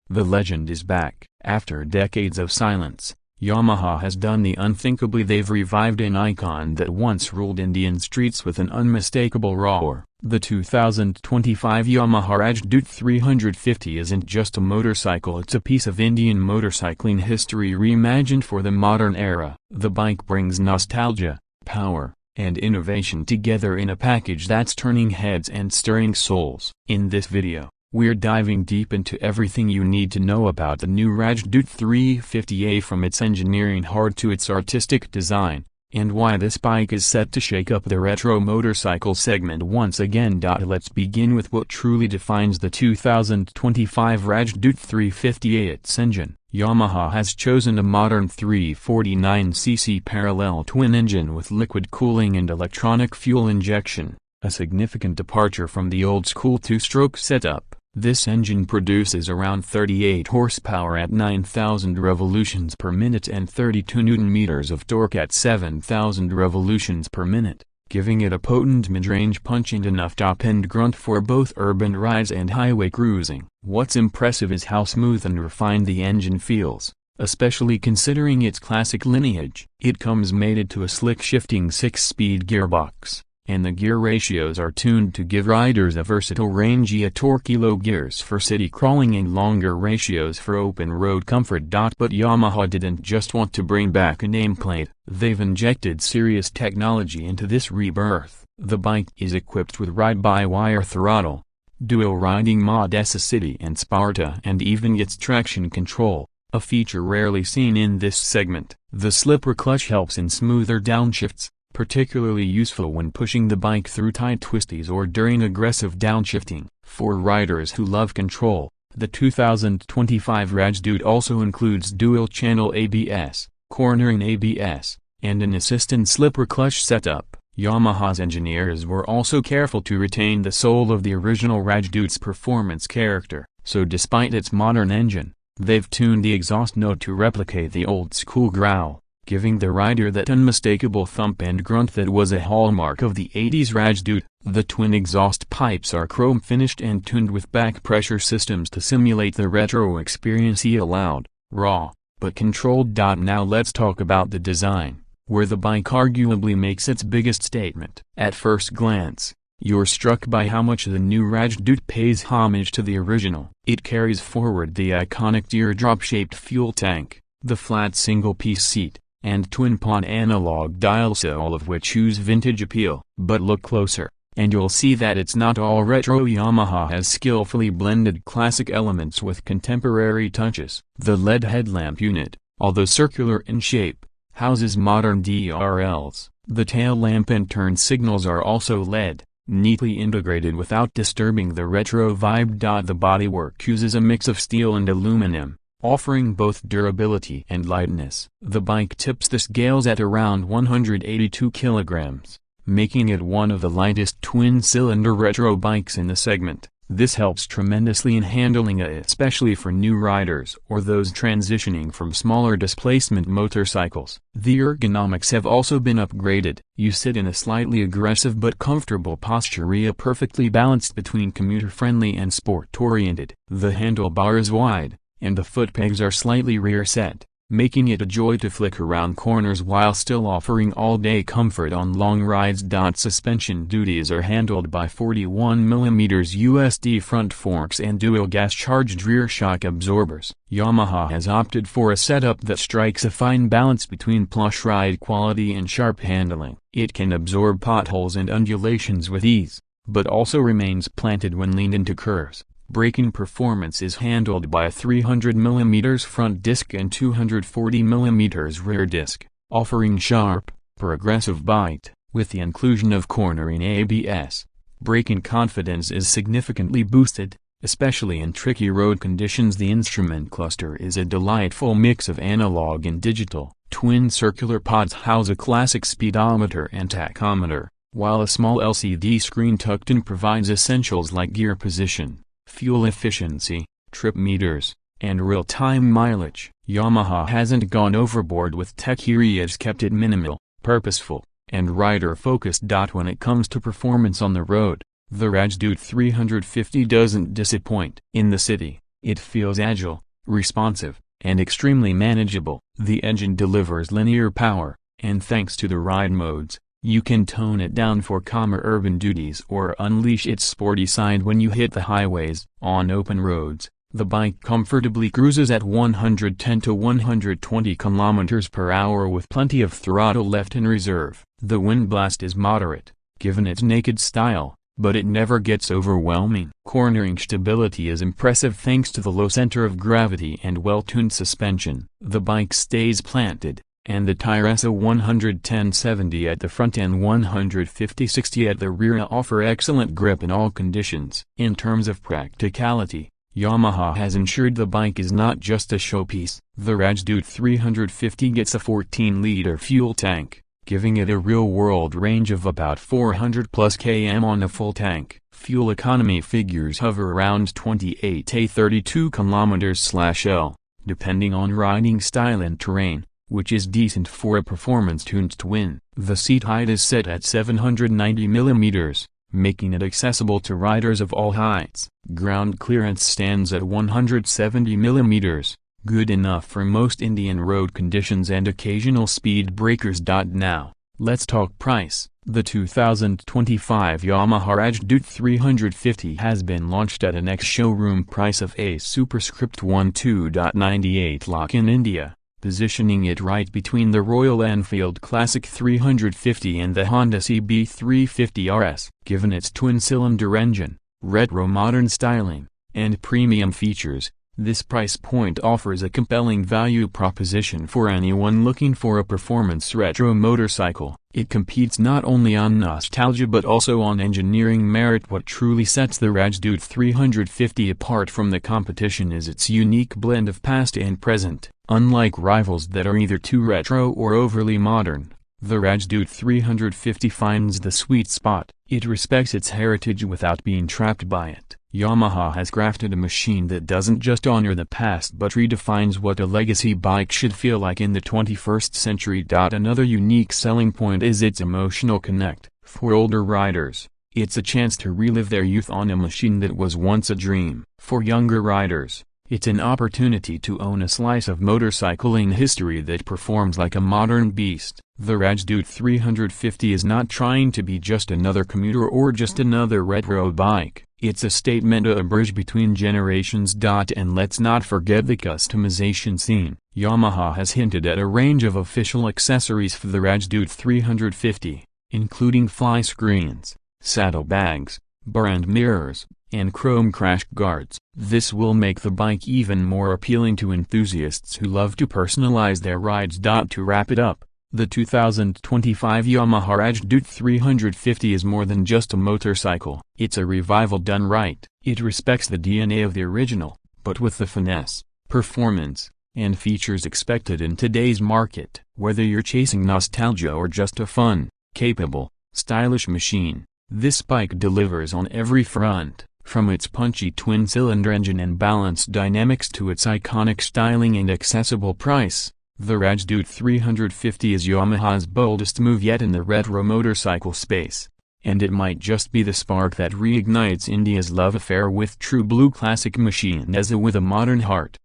The legend is back. After decades of silence, Yamaha has done the unthinkable. They've revived an icon that once ruled Indian streets with an unmistakable roar. The 2025 Yamaha Rajdoot 350 isn't just a motorcycle, it's a piece of Indian motorcycling history reimagined for the modern era. The bike brings nostalgia, power, and innovation together in a package that's turning heads and stirring souls. In this video, we're diving deep into everything you need to know about the new Rajdoot 350A, from its engineering heart to its artistic design, and why this bike is set to shake up the retro motorcycle segment once again. Let's begin with what truly defines the 2025 Rajdoot 350A. Its engine. Yamaha has chosen a modern 349cc parallel twin engine with liquid cooling and electronic fuel injection, a significant departure from the old-school two-stroke setup. This engine produces around 38 horsepower at 9,000 revolutions per minute and 32 Nm of torque at 7,000 revolutions per minute, giving it a potent mid-range punch and enough top-end grunt for both urban rides and highway cruising. What's impressive is how smooth and refined the engine feels, especially considering its classic lineage. It comes mated to a slick shifting 6-speed gearbox, and the gear ratios are tuned to give riders a versatile range. Torquey low gears for city crawling and longer ratios for open road comfort. But Yamaha didn't just want to bring back a nameplate, they've injected serious technology into this rebirth. The bike is equipped with ride-by-wire throttle, dual riding mode City and Sparta, and even gets traction control, a feature rarely seen in this segment. The slipper clutch helps in smoother downshifts, particularly useful when pushing the bike through tight twisties or during aggressive downshifting. For riders who love control, the 2025 Rajdoot also includes dual-channel ABS, cornering ABS, and an assistant slipper clutch setup. Yamaha's engineers were also careful to retain the soul of the original Rajdoot's performance character, so despite its modern engine, they've tuned the exhaust note to replicate the old-school growl, giving the rider that unmistakable thump and grunt that was a hallmark of the 80s Rajdoot. The twin exhaust pipes are chrome-finished and tuned with back pressure systems to simulate the retro experience. Loud, raw, but controlled. Now let's talk about the design, where the bike arguably makes its biggest statement. At first glance, you're struck by how much the new Rajdoot pays homage to the original. It carries forward the iconic teardrop-shaped fuel tank, the flat single-piece seat, and twin-pod analog dials, all of which use vintage appeal. But look closer, and you'll see that it's not all retro. Yamaha has skillfully blended classic elements with contemporary touches. The LED headlamp unit, although circular in shape, houses modern DRLs. The tail lamp and turn signals are also LED, neatly integrated without disturbing the retro vibe. The bodywork uses a mix of steel and aluminum, offering both durability and lightness. The bike tips the scales at around 182 kilograms, making it one of the lightest twin-cylinder retro bikes in the segment. This helps tremendously in handling, especially for new riders or those transitioning from smaller displacement motorcycles. The ergonomics have also been upgraded. You sit in a slightly aggressive but comfortable posture, perfectly balanced between commuter-friendly and sport-oriented. The handlebar is wide, and the foot pegs are slightly rear set, making it a joy to flick around corners while still offering all-day comfort on long rides. Suspension duties are handled by 41mm USD front forks and dual gas-charged rear shock absorbers. Yamaha has opted for a setup that strikes a fine balance between plush ride quality and sharp handling. It can absorb potholes and undulations with ease, but also remains planted when leaned into curves. Braking performance is handled by a 300mm front disc and 240mm rear disc, offering sharp, progressive bite. With the inclusion of cornering ABS, braking confidence is significantly boosted, especially in tricky road conditions. The instrument cluster is a delightful mix of analog and digital. Twin circular pods house a classic speedometer and tachometer, while a small LCD screen tucked in provides essentials like gear position, fuel efficiency, trip meters, and real-time mileage. Yamaha hasn't gone overboard with tech here. It's kept it minimal, purposeful, and rider-focused. When it comes to performance on the road, the Rajdoot 350 doesn't disappoint. In the city, It feels agile, responsive, and extremely manageable. The engine delivers linear power, and thanks to the ride modes, you can tone it down for calmer urban duties or unleash its sporty side when you hit the highways. On open roads, the bike comfortably cruises at 110 to 120 km per hour with plenty of throttle left in reserve. The wind blast is moderate, given its naked style, but it never gets overwhelming. Cornering stability is impressive thanks to the low center of gravity and well-tuned suspension. The bike stays planted, and the tires 110/70 at the front and 150/60 at the rear offer excellent grip in all conditions. In terms of practicality, Yamaha has ensured the bike is not just a showpiece. The Rajdoot 350 gets a 14-liter fuel tank, giving it a real-world range of about 400 plus km on a full tank. Fuel economy figures hover around 28 to 32 km/L, depending on riding style and terrain, which is decent for a performance-tuned twin. The seat height is set at 790 mm, making it accessible to riders of all heights. Ground clearance stands at 170 mm, good enough for most Indian road conditions and occasional speed breakers. Now, let's talk price. The 2025 Yamaha Rajdoot 350 has been launched at an ex-showroom price of a superscript 12.98 lakh in India, positioning it right between the Royal Enfield Classic 350 and the Honda CB 350 RS. Given its twin-cylinder engine, retro modern styling, and premium features, this price point offers a compelling value proposition for anyone looking for a performance retro motorcycle. It competes not only on nostalgia but also on engineering merit. What truly sets the Rajdoot 350 apart from the competition is its unique blend of past and present. Unlike rivals that are either too retro or overly modern, the Rajdoot 350 finds the sweet spot. It respects its heritage without being trapped by it. Yamaha has crafted a machine that doesn't just honor the past but redefines what a legacy bike should feel like in the 21st century. Another unique selling point is its emotional connect. For older riders, it's a chance to relive their youth on a machine that was once a dream. For younger riders, it's an opportunity to own a slice of motorcycling history that performs like a modern beast. The Rajdoot 350 is not trying to be just another commuter or just another retro bike. It's a statement, a bridge between generations. And let's not forget the customization scene. Yamaha has hinted at a range of official accessories for the Rajdoot 350, including fly screens, saddlebags, brand mirrors, and chrome crash guards. This will make the bike even more appealing to enthusiasts who love to personalize their rides. To wrap it up, the 2025 Yamaha Rajdoot 350 is more than just a motorcycle. It's a revival done right. It respects the DNA of the original, but with the finesse, performance, and features expected in today's market. Whether you're chasing nostalgia or just a fun, capable, stylish machine, this bike delivers on every front. From its punchy twin-cylinder engine and balanced dynamics to its iconic styling and accessible price, the Rajdoot 350 is Yamaha's boldest move yet in the retro motorcycle space, and it might just be the spark that reignites India's love affair with true blue classic machines with a modern heart.